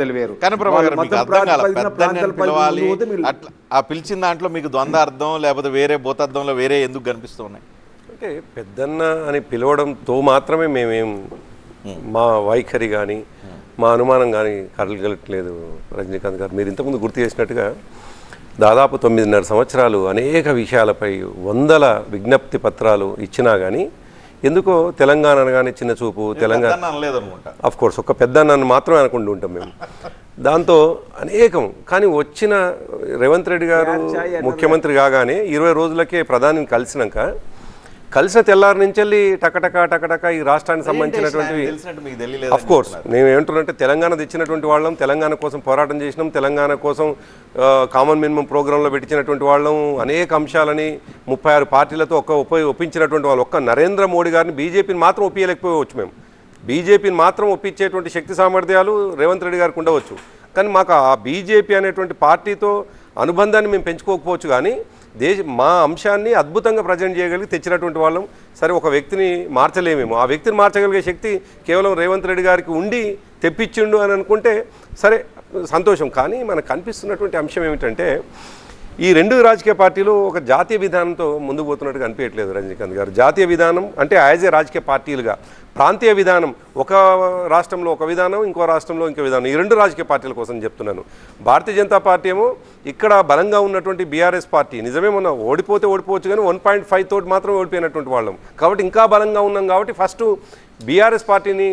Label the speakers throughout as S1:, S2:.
S1: తెలివేరు కానీ ఆ పిలిచిన దాంట్లో మీకు ద్వంద్వ అర్థం లేకపోతే వేరే భూతార్థంలో వేరే ఎందుకు కనిపిస్తూ ఉన్నాయి
S2: అంటే పెద్దన్న అని పిలవడంతో మాత్రమే మేమేం మా వైఖరి కానీ మా అనుమానం కానీ కలగట్లేదు రజనీకాంత్ గారు. మీరు ఇంతకుముందు గుర్తు చేసినట్టుగా దాదాపు 9.5 సంవత్సరాలు అనేక విషయాలపై వందల విజ్ఞప్తి పత్రాలు ఇచ్చినా కానీ ఎందుకో తెలంగాణ అనగానే చిన్న చూపు, తెలంగాణ అఫ్ కోర్స్ ఒక పెద్ద నన్ను మాత్రమే అనుకుంటూ ఉంటాం మేము. దాంతో అనేకం కానీ వచ్చిన రేవంత్ రెడ్డి గారు ముఖ్యమంత్రి కాగానే 20 రోజులకే ప్రధానిని కలిసిన తెల్లారి నుంచి వెళ్ళి టకటక ఈ రాష్ట్రానికి సంబంధించినటువంటి అఫ్ కోర్స్ నేను ఏమంటున్నానంటే తెలంగాణ తెచ్చినటువంటి వాళ్ళం, తెలంగాణ కోసం పోరాటం చేసినాం, తెలంగాణ కోసం కామన్ మినిమం ప్రోగ్రాంలో పెట్టించినటువంటి వాళ్ళం, అనేక అంశాలని 36 పార్టీలతో ఒప్పించినటువంటి వాళ్ళు. ఒక్క నరేంద్ర మోడీ గారిని బీజేపీని మాత్రం ఒప్పియలేకపోవచ్చు. మేము బీజేపీని మాత్రం ఒప్పించేటువంటి శక్తి సామర్థ్యాలు రేవంత్ రెడ్డి గారికి ఉండవచ్చు, కానీ మాకు ఆ బీజేపీ అనేటువంటి పార్టీతో అనుబంధాన్ని మేము పెంచుకోకపోవచ్చు. కానీ మా అంశాన్ని అద్భుతంగా ప్రజెంట్ చేయగలిగి తెచ్చినటువంటి వాళ్ళం. సరే ఒక వ్యక్తిని మార్చలేమేమో, ఆ వ్యక్తిని మార్చగలిగే శక్తి కేవలం రేవంత్ రెడ్డి గారికి ఉండి తెప్పించిండు అని అనుకుంటే సరే సంతోషం. కానీ మనకు కనిపిస్తున్నటువంటి అంశం ఏమిటంటే ఈ రెండు రాజకీయ పార్టీలు ఒక జాతీయ విధానంతో ముందుకు పోతున్నట్టుగా అనిపించట్లేదు రజనీకాంత్ గారు. జాతీయ విధానం అంటే యాజ్ ఏ రాజకీయ పార్టీలుగా ప్రాంతీయ విధానం, ఒక రాష్ట్రంలో ఒక విధానం, ఇంకో రాష్ట్రంలో ఇంకో విధానం, ఈ రెండు రాజకీయ పార్టీల కోసం చెప్తున్నాను. భారతీయ జనతా పార్టీ ఏమో ఇక్కడ బలంగా ఉన్నటువంటి బీఆర్ఎస్ పార్టీ నిజమే మొన్న ఓడిపోవచ్చు కానీ 1.5 తోటి మాత్రం ఓడిపోయినటువంటి వాళ్ళం కాబట్టి ఇంకా బలంగా ఉన్నాం. కాబట్టి ఫస్ట్ బీఆర్ఎస్ పార్టీని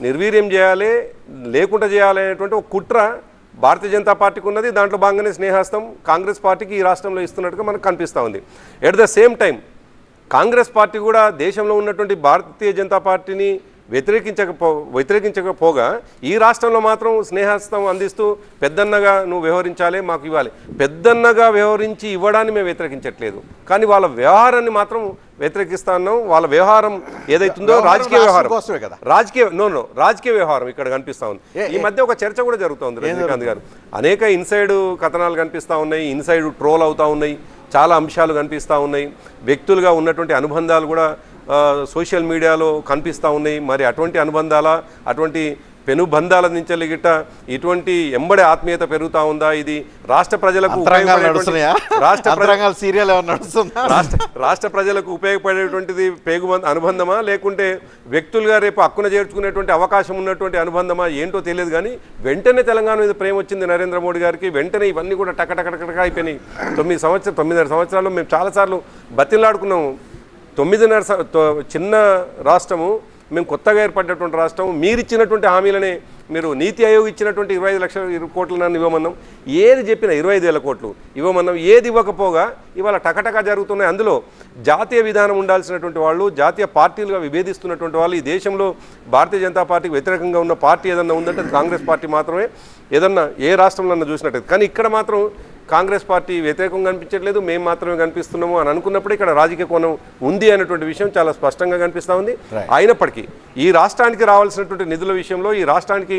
S2: నిర్వీర్యం చేయాలి, లేకుండా చేయాలి అనేటువంటి ఒక కుట్ర భారతీయ జనతా పార్టీకి ఉన్నది. దాంట్లో భాగంగానే స్నేహాస్తం కాంగ్రెస్ పార్టీకి ఈ రాష్ట్రంలో ఇస్తున్నట్టుగా మనకు కనిపిస్తూ ఉంది. At the same time Congress party కూడా దేశంలో ఉన్నటువంటి భారతీయ జనతా పార్టీని వ్యతిరేకించకపోగా ఈ రాష్ట్రంలో మాత్రం స్నేహాస్తం అందిస్తూ పెద్దన్నగా నువ్వు వ్యవహరించాలి, మాకు ఇవ్వాలి, పెద్దన్నగా వ్యవహరించి ఇవ్వడాన్ని మేము వ్యతిరేకించట్లేదు, కానీ వాళ్ళ వ్యవహారాన్ని మాత్రం వ్యతిరేకిస్తా ఉన్నాం. వాళ్ళ వ్యవహారం ఏదైతుందో రాజకీయ వ్యవహారం, రాజకీయ వ్యవహారం ఇక్కడ కనిపిస్తూ ఉంది. ఈ మధ్య ఒక చర్చ కూడా జరుగుతూ ఉంది రజనీకాంత్ గారు. అనేక ఇన్సైడ్ కథనాలు కనిపిస్తూ ఉన్నాయి, ఇన్సైడ్ ట్రోల్ అవుతూ ఉన్నాయి, చాలా అంశాలు కనిపిస్తూ ఉన్నాయి, వ్యక్తులుగా ఉన్నటువంటి అనుబంధాలు కూడా సోషల్ మీడియాలో కనిపిస్తూ ఉన్నాయి. మరి అటువంటి అటువంటి పెనుబంధాల నుంచి గిట్ట ఇటువంటి ఎంబడి ఆత్మీయత పెరుగుతూ ఉందా? ఇది రాష్ట్ర ప్రజలకు రాష్ట్ర ప్రజలకు ఉపయోగపడేటువంటిది అనుబంధమా, లేకుంటే వ్యక్తులుగా రేపు హక్కున చేర్చుకునేటువంటి అవకాశం ఉన్నటువంటి అనుబంధమా ఏంటో తెలియదు. కానీ వెంటనే తెలంగాణ మీద ప్రేమ వచ్చింది నరేంద్ర మోడీ గారికి, వెంటనే ఇవన్నీ కూడా టకటక అయిపోయినాయి. 9.5 సంవత్సరాల్లో మేము చాలాసార్లు బతిలాడుకున్నాము. 9.5 చిన్న రాష్ట్రము, మేము కొత్తగా ఏర్పడినటువంటి రాష్ట్రం, మీరు ఇచ్చినటువంటి హామీలనే, మీరు నీతి ఆయోగ్ ఇచ్చినటువంటి 25 లక్షల కోట్లు నన్ను ఇవ్వమన్నాం, ఏది చెప్పినా 25,000 కోట్లు ఇవ్వమన్నాం, ఏది ఇవ్వకపోగా ఇవాళ టకటకా జరుగుతున్నాయి. అందులో జాతీయ విధానం ఉండాల్సినటువంటి వాళ్ళు, జాతీయ పార్టీలుగా విభేదిస్తున్నటువంటి వాళ్ళు, ఈ దేశంలో భారతీయ జనతా పార్టీకి వ్యతిరేకంగా ఉన్న పార్టీ ఏదన్నా ఉందంటే కాంగ్రెస్ పార్టీ మాత్రమే, ఏదన్నా ఏ రాష్ట్రంలో చూసినట్టు. కానీ ఇక్కడ మాత్రం కాంగ్రెస్ పార్టీ వ్యతిరేకంగా కనిపించట్లేదు, మేము మాత్రమే కనిపిస్తున్నాము అని అనుకున్నప్పుడు ఇక్కడ రాజకీయ కోణం ఉంది అనేటువంటి విషయం చాలా స్పష్టంగా కనిపిస్తూ ఉంది. అయినప్పటికీ ఈ రాష్ట్రానికి రావాల్సినటువంటి నిధుల విషయంలో ఈ రాష్ట్రానికి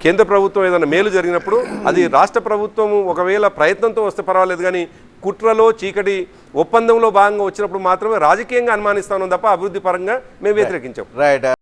S2: కేంద్ర ప్రభుత్వం ఏదైనా మేలు జరిగినప్పుడు అది రాష్ట్ర ప్రభుత్వం ఒకవేళ ప్రయత్నంతో వస్తే పర్వాలేదు, కానీ కుట్రలో చీకటి ఒప్పందంలో భాగంగా వచ్చినప్పుడు మాత్రమే రాజకీయంగా అనుమానిస్తాను తప్ప అభివృద్ధి పరంగా మేము వ్యతిరేకించాం.
S1: రైట్.